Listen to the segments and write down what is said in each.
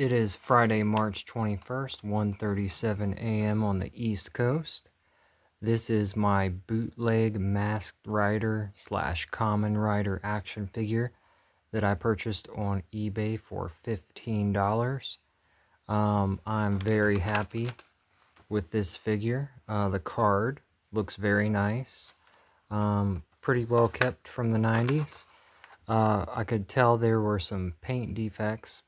It is Friday, March 21st, 1:37 a.m. on the East Coast. This is my bootleg Masked Rider slash Kamen Rider action figure that I purchased on eBay for $15. I'm very happy with this figure. The card looks very nice. Pretty well kept from the 90's. I could tell there were some paint defects.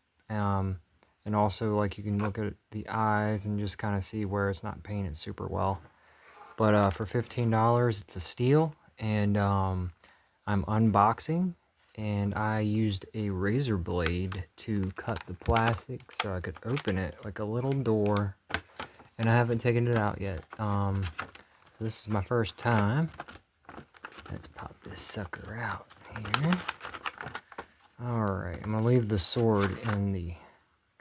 And also, like, you can look at the eyes and just kind of see where it's not painted super well. But for $15, it's a steal. And I'm unboxing, and I used a razor blade to cut the plastic so I could open it like a little door. And I haven't taken it out yet. So this is my first time. Let's pop this sucker out here. Alright, I'm going to leave the sword in the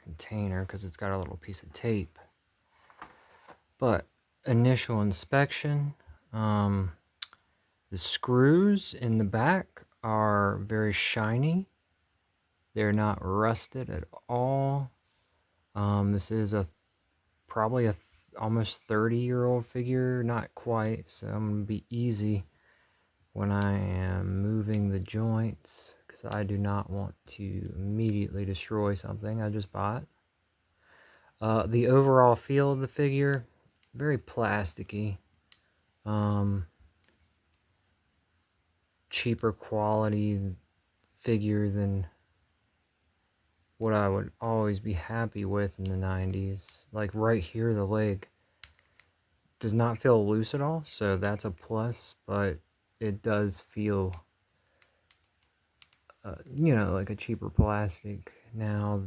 container because it's got a little piece of tape. But initial inspection, the screws in the back are very shiny. They're not rusted at all. This is probably a almost 30-year-old figure, not quite, so I'm going to be easy when I am moving the joints because I do not want to immediately destroy something I just bought. The overall feel of the figure, very plasticky. Cheaper quality figure than what I would always be happy with in the 90's. Like right here, the leg does not feel loose at all, so that's a plus, but it does feel, like a cheaper plastic. Now,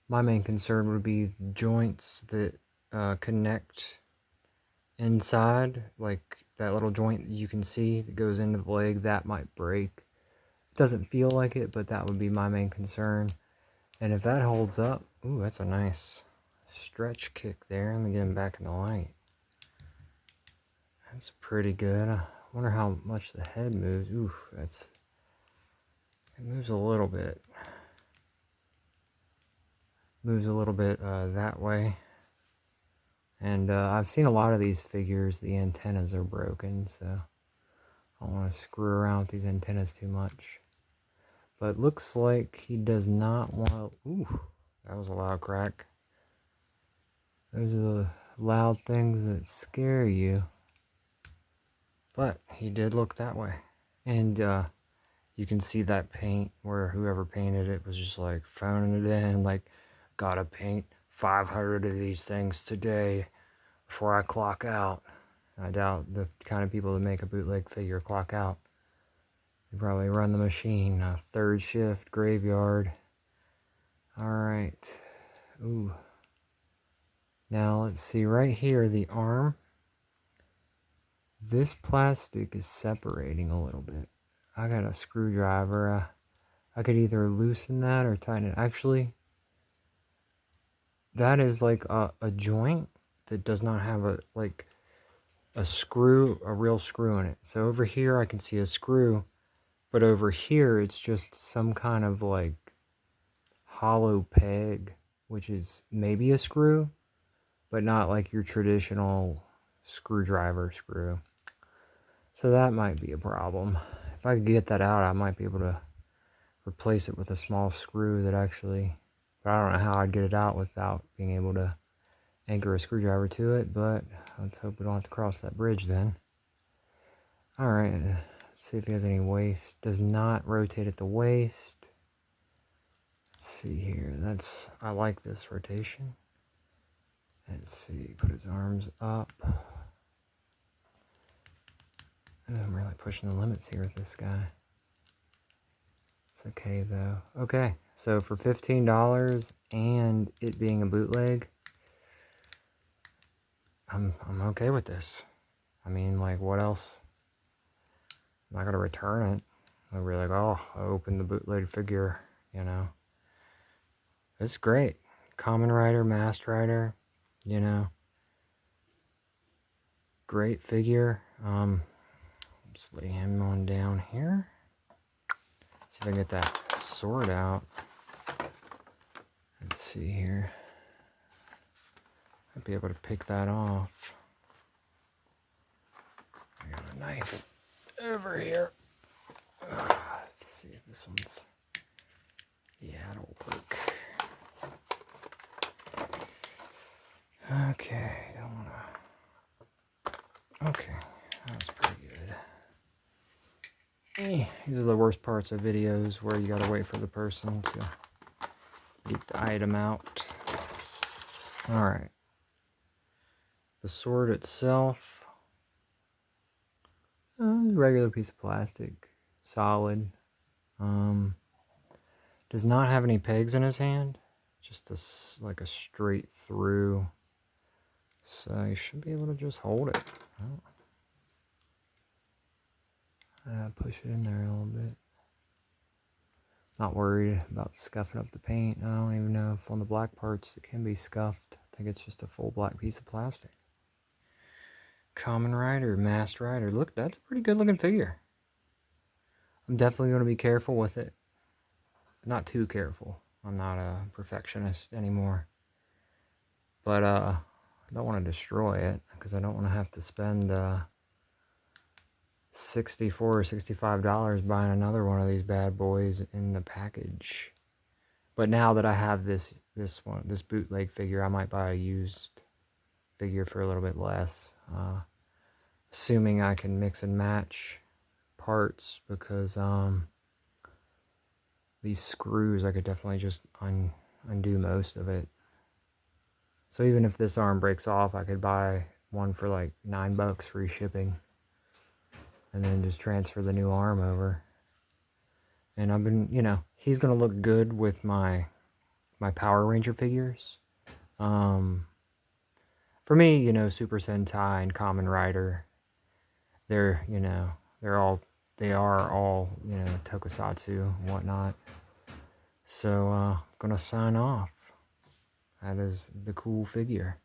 my main concern would be the joints that connect inside, like that little joint you can see that goes into the leg, that might break. It doesn't feel like it, but that would be my main concern. And if that holds up, ooh, that's a nice stretch kick there. Let me get him back in the light. That's pretty good. I wonder how much the head moves. Ooh, it moves a little bit. Moves a little bit that way. And I've seen a lot of these figures, the antennas are broken, so I don't want to screw around with these antennas too much. But looks like he does not want to... Ooh, that was a loud crack. Those are the loud things that scare you. But he did look that way. And you can see that paint where whoever painted it was just like phoning it in, like, gotta paint 500 of these things today before I clock out. I doubt the kind of people that make a bootleg figure clock out. They probably run the machine, third shift, graveyard. Alright. Ooh. Now let's see, right here, the arm. This plastic is separating a little bit. I got a screwdriver. I could either loosen that or tighten it. Actually, that is like a joint that does not have a real screw in it. So over here I can see a screw, but over here it's just some kind of like hollow peg, which is maybe a screw, but not like your traditional screwdriver screw. So that might be a problem. If I could get that out, I might be able to replace it with a small screw that actually, but I don't know how I'd get it out without being able to anchor a screwdriver to it, but let's hope we don't have to cross that bridge then. Alright, let's see if he has any waist. Does not rotate at the waist. Let's see here. I like this rotation. Let's see, put his arms up. I'm really pushing the limits here with this guy. It's okay though. Okay, so for $15 and it being a bootleg, I'm okay with this. I mean, like, what else? I'm not gonna return it. I'll be like, oh, I opened the bootleg figure, you know. It's great. Kamen Rider, Masked Rider, you know. Great figure. Just lay him on down here. See if I can get that sword out. Let's see here. I'd be able to pick that off. I got a knife over here. Let's see if this one's... Yeah, it'll work. Okay, don't wanna... Okay, that's pretty good. These are the worst parts of videos where you gotta wait for the person to get the item out. Alright. The sword itself. Regular piece of plastic. Solid. Does not have any pegs in his hand. Just like a straight through. So you should be able to just hold it. Push it in there a little bit. Not worried about scuffing up the paint. I don't even know if on the black parts it can be scuffed. I think it's just a full black piece of plastic. Kamen Rider, Masked Rider. Look, that's a pretty good looking figure. I'm definitely going to be careful with it. Not too careful. I'm not a perfectionist anymore. But I don't want to destroy it because I don't want to have to spend $64 or $65 buying another one of these bad boys in the package. But now that I have this bootleg figure, I might buy a used figure for a little bit less. Assuming I can mix and match parts, because these screws, I could definitely just undo most of it. So even if this arm breaks off, I could buy one for like $9 free shipping. And then just transfer the new arm over. And I've been, you know, he's going to look good with my Power Ranger figures. For me, you know, Super Sentai and Kamen Rider, they're, you know, they are all, you know, tokusatsu and whatnot. So, I'm going to sign off. That is the cool figure.